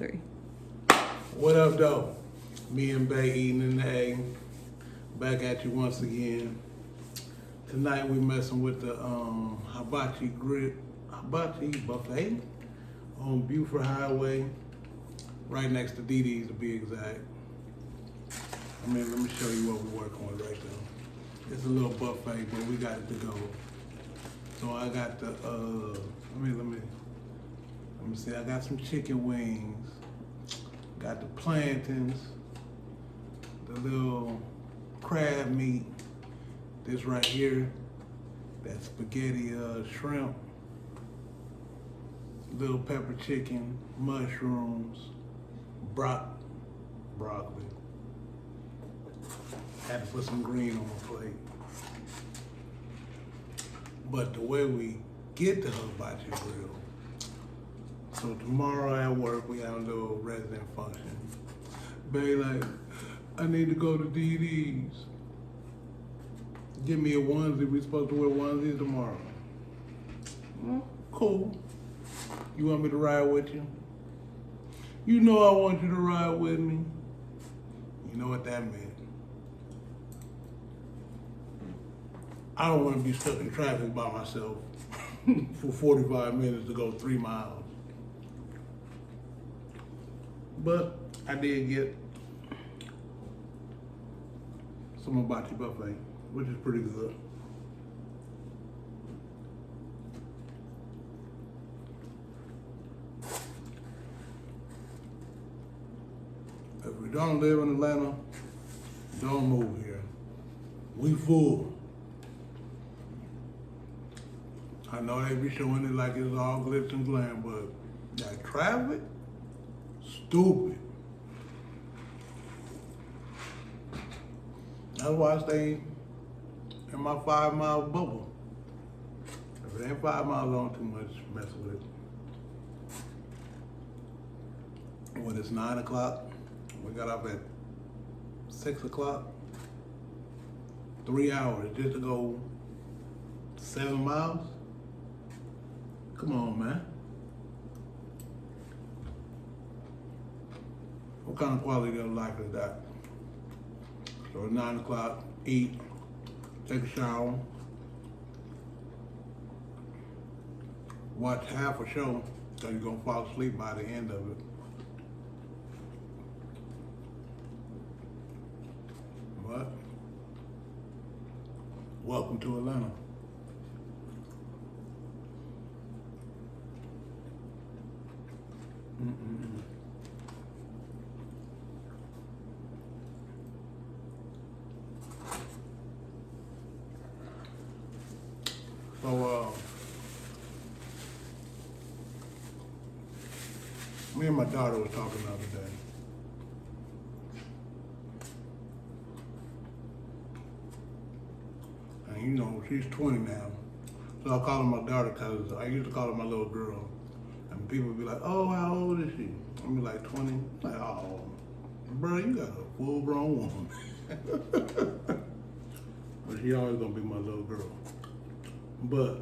Three. What up, though? Me and Bay eating in the egg. Back at you once again. Tonight we messing with the Hibachi buffet on Buford Highway, right next to DD's to be exact. Let me show you what we're working with right now. It's a little buffet, but we got it to go. So I got the let me see. I got some chicken wings. Got the plantains, the little crab meat. This right here, that spaghetti shrimp, little pepper chicken, mushrooms, broccoli. Had to put some green on my plate. But the way we get the hibachi grill, so tomorrow at work we have a little resident function. Bay like, I need to go to DD's. Give me a onesie. We supposed to wear onesies tomorrow. Well, cool. You want me to ride with you? You know I want you to ride with me. You know what that meant. I don't want to be stuck in traffic by myself for 45 minutes to go 3 miles. But I did get some hibachi buffet, which is pretty good. If we don't live in Atlanta, don't move here. We full. I know they be showing it like it's all glitz and glam, but that traffic, stupid. That's why I stay in my 5-mile bubble. If it ain't 5 miles on, too much mess with it. When it's 9 o'clock, we got up at 6 o'clock. 3 hours just to go 7 miles? Come on, man. What kind of quality of life is that? So at 9 o'clock, eat, take a shower, watch half a show, so you're gonna fall asleep by the end of it. But, welcome to Atlanta. So, me and my daughter was talking the other day. And you know, she's 20 now. So I call her my daughter because I used to call her my little girl. And people would be like, oh, how old is she? I'd be like 20. Like, oh, bro, you got a full-grown woman. But she always gonna be my little girl. But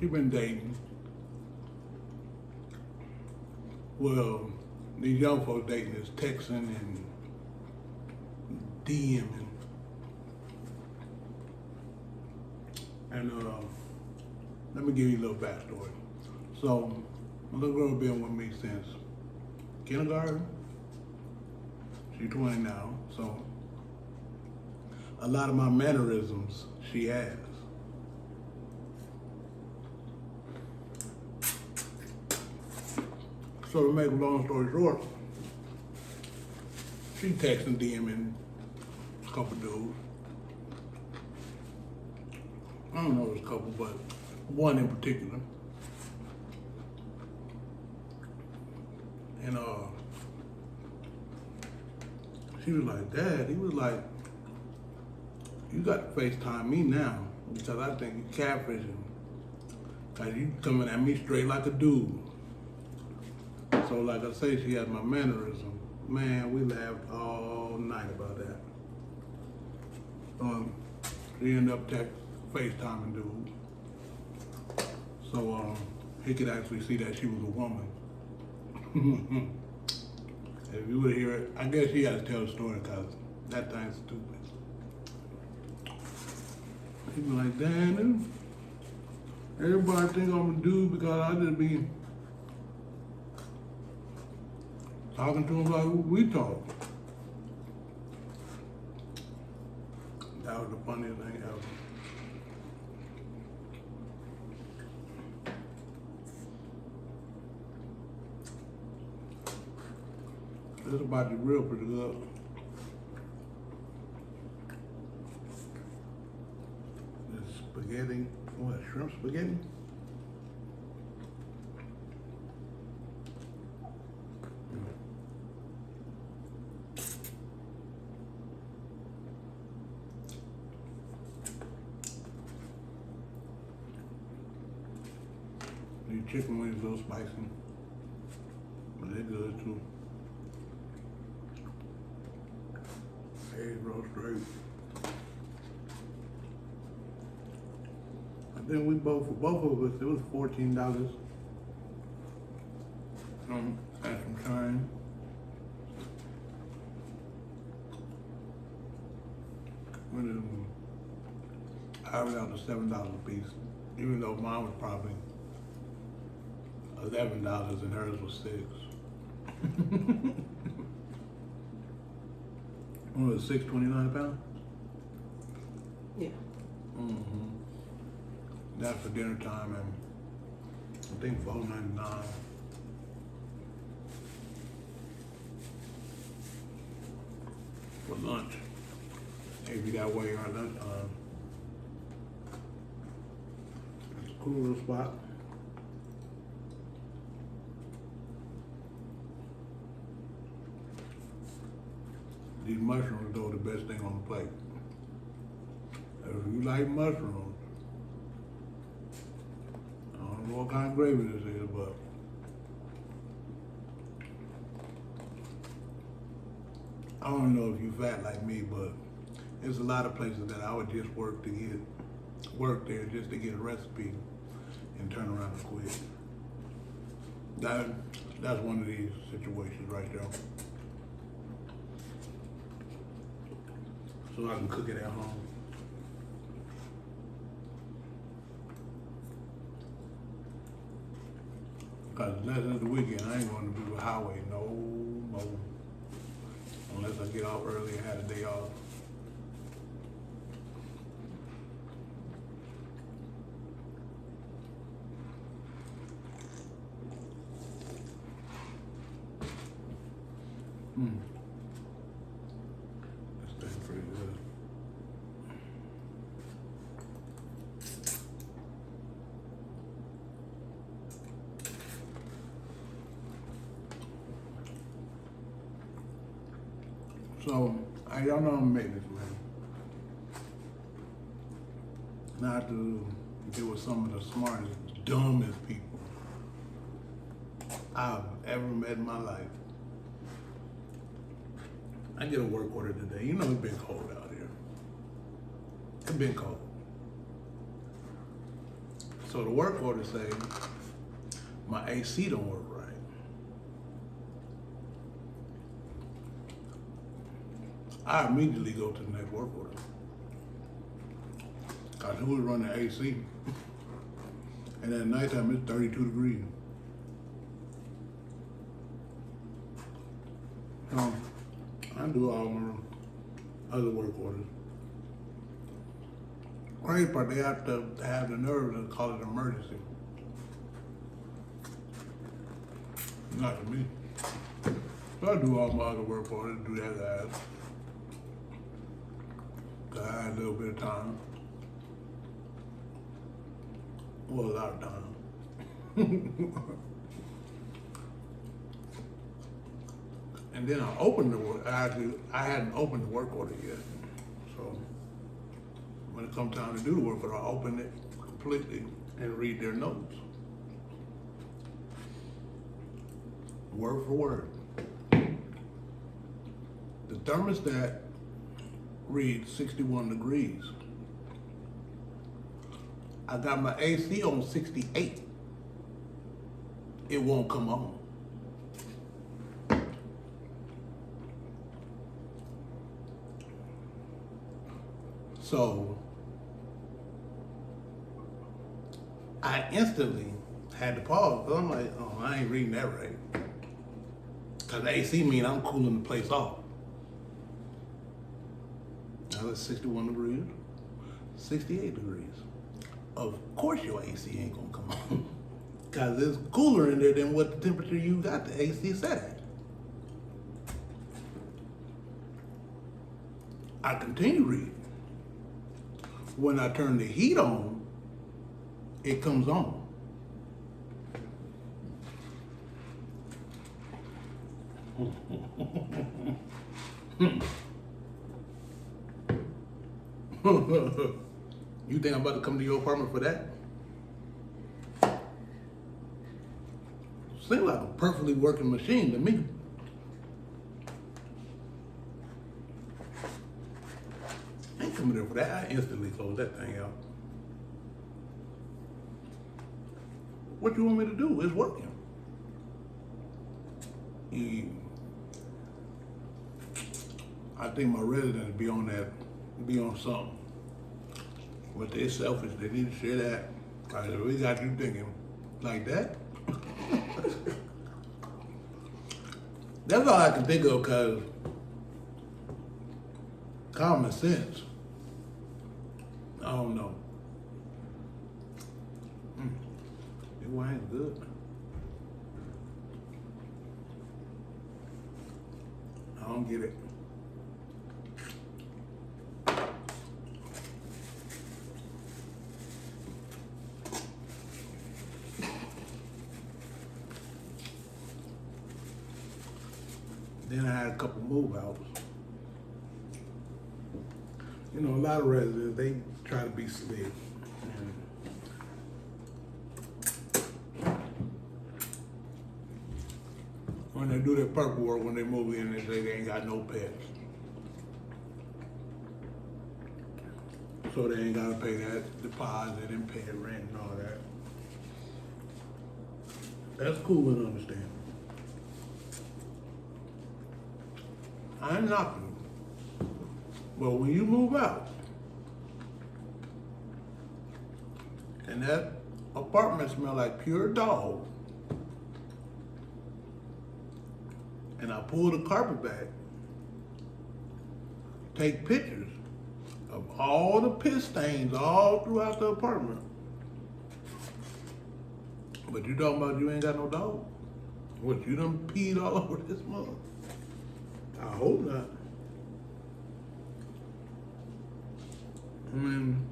she been dating. Well, these young folks dating is texting and DMing. And let me give you a little backstory. So, my little girl been with me since kindergarten. She's 20 now, so a lot of my mannerisms she has. So to make a long story short, she texting, DMing a couple dudes. I don't know if it's a couple, but one in particular. And she was like, Dad, he was like, you got to FaceTime me now because I think you catfishing. Cause you coming at me straight like a dude. So like I say, she has my mannerism. Man, we laughed all night about that. She ended up FaceTiming dude. so he could actually see that she was a woman. If you would hear it, I guess he had to tell the story because that thing's stupid. He be like, damn, everybody think I'm a dude because I just be talking to him like we talk. That was the funniest thing ever. This about to grill pretty good. This spaghetti, what, shrimp spaghetti? These chicken wings a little spicy, but they're good too. Egg roll straight. I think we both of us, it was $14. At some time. I averaged out to $7 a piece, even though mine was probably $11 and hers was $6. What was it, $6.29 a pound? Yeah. Mm-hmm. That's for dinner time, and I think $4.99. For lunch, if you got way around lunchtime. It's a cool little spot. These mushrooms, though, the best thing on the plate. If you like mushrooms, I don't know what kind of gravy this is, but I don't know if you fat like me, but there's a lot of places that I would just work there just to get a recipe and turn around and quit. That's one of these situations right there. So I can cook it at home. Because unless it's the weekend, I ain't going to do the highway no more. Unless I get off early and had a day off. This thing's pretty good. So, I don't know how to make this, man. Not to deal with some of the smartest, dumbest people I've ever met in my life. I get a work order today. You know it's been cold out here. It's been cold. So the work order say my AC don't work right. I immediately go to the next work order. Cause who was running AC? And at nighttime it's 32 degrees. I do all my other work orders. Crazy part, they have to have the nerve to call it an emergency. Not to me. So I do all my other work orders, do that last. Cause I had a little bit of time. Well, a lot of time. And then I opened the work. I hadn't opened the work order yet. So when it comes time to do the work order, I open it completely and read their notes. Word for word. The thermostat reads 61 degrees. I got my AC on 68. It won't come on. So I instantly had to pause. Cause I'm like, oh, I ain't reading that right. Cause the AC mean I'm cooling the place off. Now it's 61 degrees, 68 degrees. Of course your AC ain't gonna come on. Cause it's cooler in there than what the temperature you got the AC set at. I continue reading. When I turn the heat on, it comes on. You think I'm about to come to your apartment for that? Seems like a perfectly working machine to me. I ain't coming there for that. I instantly close that thing out. What you want me to do? It's working. I think my residents be on something. But they're selfish. They need to share that. Cause we got you thinking like that. That's all I can think of, cause common sense. I don't know. It wine's good. I don't get it. Then I had a couple move outs. You know, a lot of residents, they try to be slick. When they do their paperwork, when they move in, they say they ain't got no pets. So they ain't gotta pay that deposit and pay rent and all that. That's cool and understandable. I'm knocking you. But when you move out, and that apartment smell like pure dog, and I pull the carpet back, take pictures of all the piss stains all throughout the apartment. But you talking about you ain't got no dog? What, you done peed all over this mother? I hope not. I mean,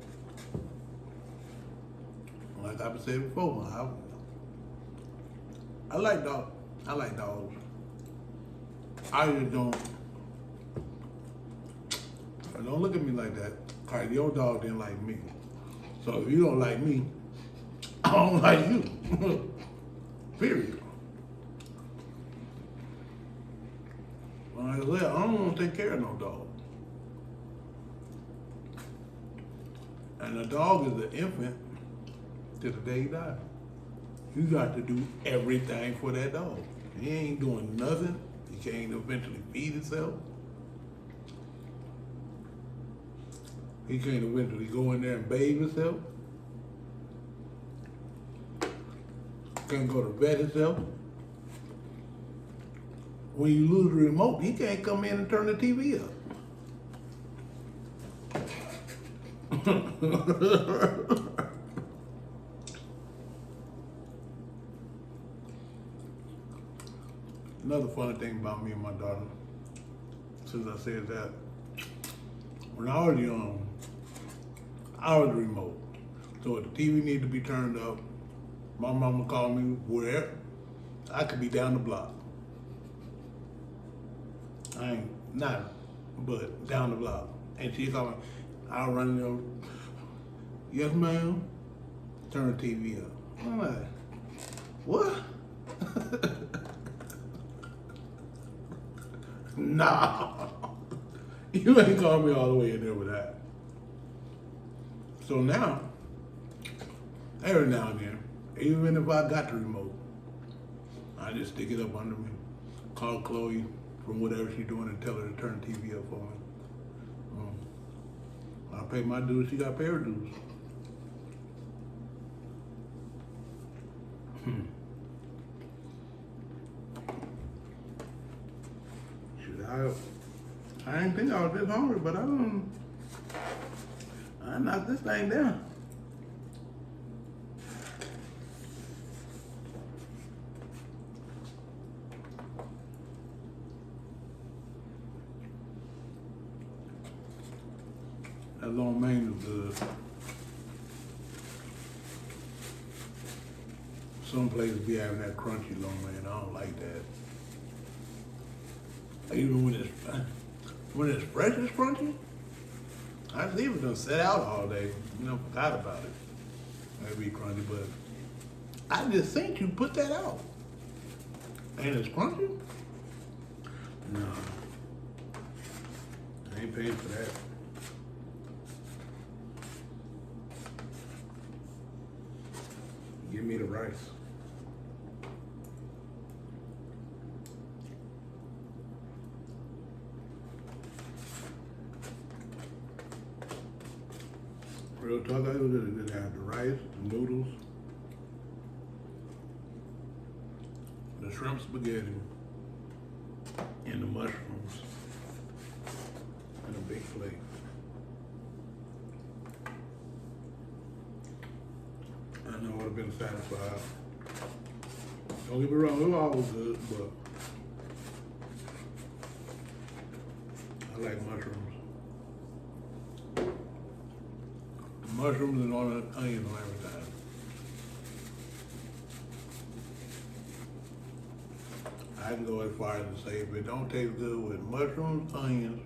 like I've said before, I like dogs. I like dogs. I just don't look at me like that. All right, your dog didn't like me. So if you don't like me, I don't like you. Period. Like I said, I don't want to take care of no dog. And the dog is an infant till the day he dies. You got to do everything for that dog. He ain't doing nothing. He can't eventually feed himself. He can't eventually go in there and bathe himself. Can't go to vet himself. When you lose the remote, he can't come in and turn the TV up. Another funny thing about me and my daughter, since I said that, when I was young, I was the remote. So if the TV needed to be turned up, my mama called me wherever. I could be down the block. I ain't not, but down the block. And she called me, I'll run there. Yes, ma'am. Turn the TV up. I'm like, what? Nah. You ain't called me all the way in there with that. So now, Every now and then, even if I got the remote, I just stick it up under me. Call Chloe from whatever she's doing and tell her to turn the TV up for me. I pay my dues, she got to pay her dues. Shoot, I didn't think I was this hungry, but I knocked this thing down. That long main is good. Some places be having that crunchy long main. I don't like that. Even when it's fresh, it's crunchy. I see it done set out all day. Forgot about it. That'd be crunchy, but I just think you put that out. And it's crunchy? No. I ain't paying for that. Give me the rice. Real talk, I did have the rice, the noodles, the shrimp spaghetti, and the mushrooms, and a big plate. I know I would have been satisfied. Don't get me wrong, it was always good, but I like mushrooms. Mushrooms and all that onions on everything. I can go as far as to say if it don't taste good with mushrooms, onions,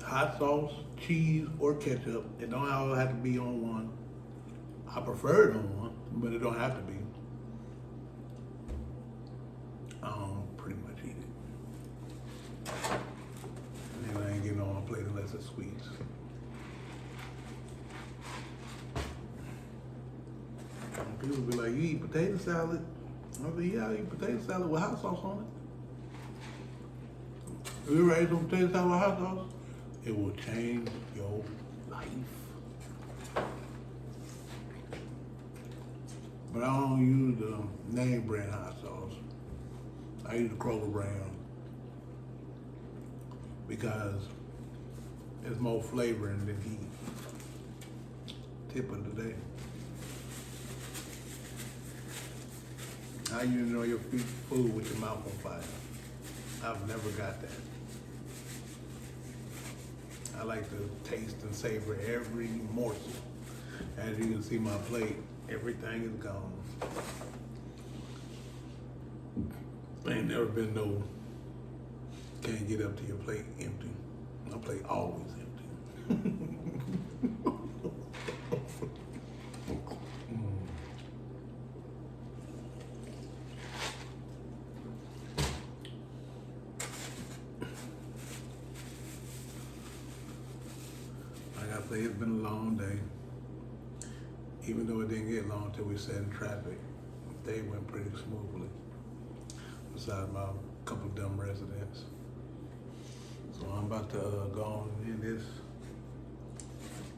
hot sauce, cheese, or ketchup, it don't all have to be on one. I prefer it on one, but it don't have to be. I don't pretty much eat it. And then I ain't getting on my plate unless it's sweets. People be like, you eat potato salad? I say, yeah, I eat potato salad with hot sauce on it. If you ever ate some potato salad with hot sauce, it will change your life. But I don't use the name brand hot sauce. I use the Kroger brand because it's more flavoring than heat. Tip of the day. How you know your food with your mouth on fire? I've never got that. I like to taste and savor every morsel. As you can see my plate, everything is gone. Ain't never been no, can't get up to your plate empty. My plate always empty. It's been a long day. Even though it didn't get long till we sat in traffic, the day went pretty smoothly. Besides my couple of dumb residents. So I'm about to go on in this.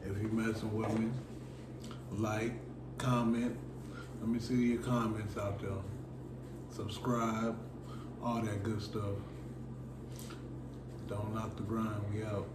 If you're messing with me, like, comment. Let me see your comments out there. Subscribe, all that good stuff. Don't knock the grind, we out.